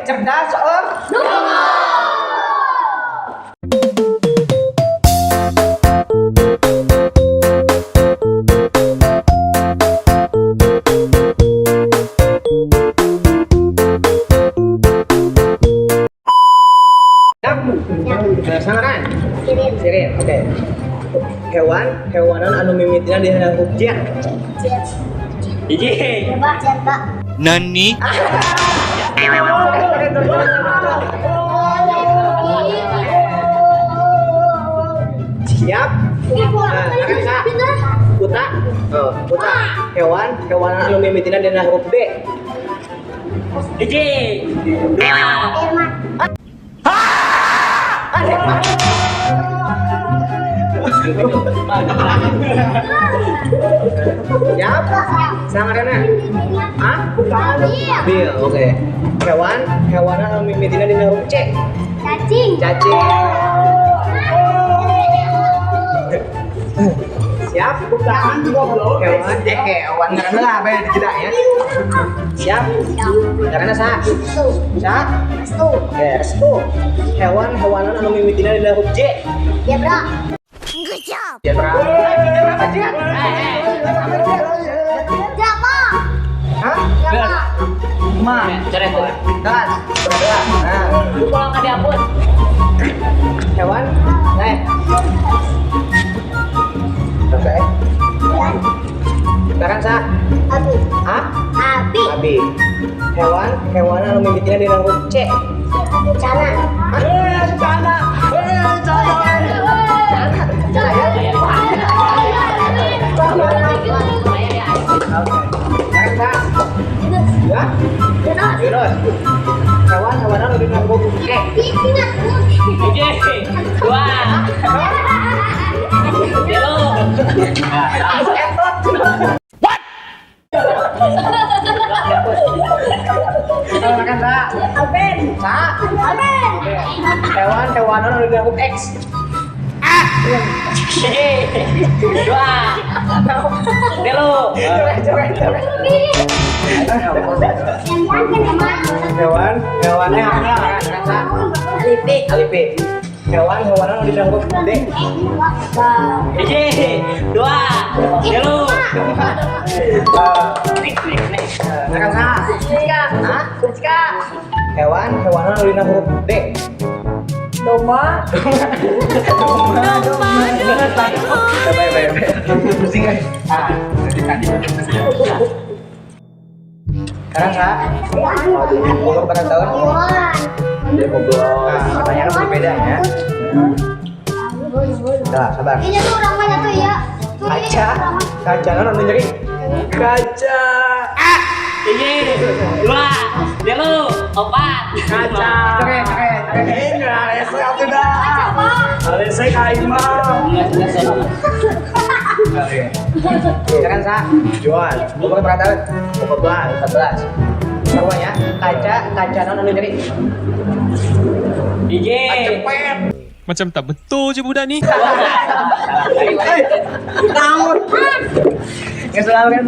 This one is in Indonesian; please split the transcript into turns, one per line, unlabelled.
cerdas or sama kan? Sirin, oke. Hewanan anu mimitina di huruf J. Hiji.
Nani?
Siap? Nah, akan sa. Kuta. Oh, kuta. Hewanan anu mimitina di huruf D.
Hiji.
Siap? Sama Rena? Hah? Bil, oke. Hewanan anu mimitina di huruf C.
Cacing.
Siap? Hewan karena lah apa di jeda ya. Siap? Karena sa. Oke, restu. Hewanan anu mimitina di huruf J.
Zebra.
Zebra.
Japa.
Hah?
Japa.
Ma.
Coret tuh.
Das. Nah,
Lu pulang ke diampun.
hewan. Oke. Sekarang sa.
Abi.
Hah?
Abi.
Abi. Hewanan anu mimitina di huruf C.
Cana.
Cana. Ya? Yunus. Hewanan anu di huruf E.
Hiji. Dua. Halo.
Makan sa.
Aben.
Sa.
Aben.
Hewanan anu di huruf X.
Hiji. Dua. Halo.
Hewannya apa? Sa. Alipi. Hewanan anu di huruf D.
Hiji. Dua. Halo.
Makan sa. Hah? Hewanan anu di huruf D.
Domba.
Baik. Pusing kan? Sekarang sa. Umur berapa tahun? Nah, pertanyaan berbeda ya. Nah, sabar.
Ini tuh orangnya tuh ya.
Kaca kan anu nyeri. Kaca.
Hiji. Dua. Halo. Opat.
Kaca. Ini rese apa dah? Rese kaimah. Sekarang sa. Jual. Umur berapa tahun? 14. Semua ya. Kaca anu nyeri.
Hiji.
Macam tak betul je budak ni.
Nggak salah kan,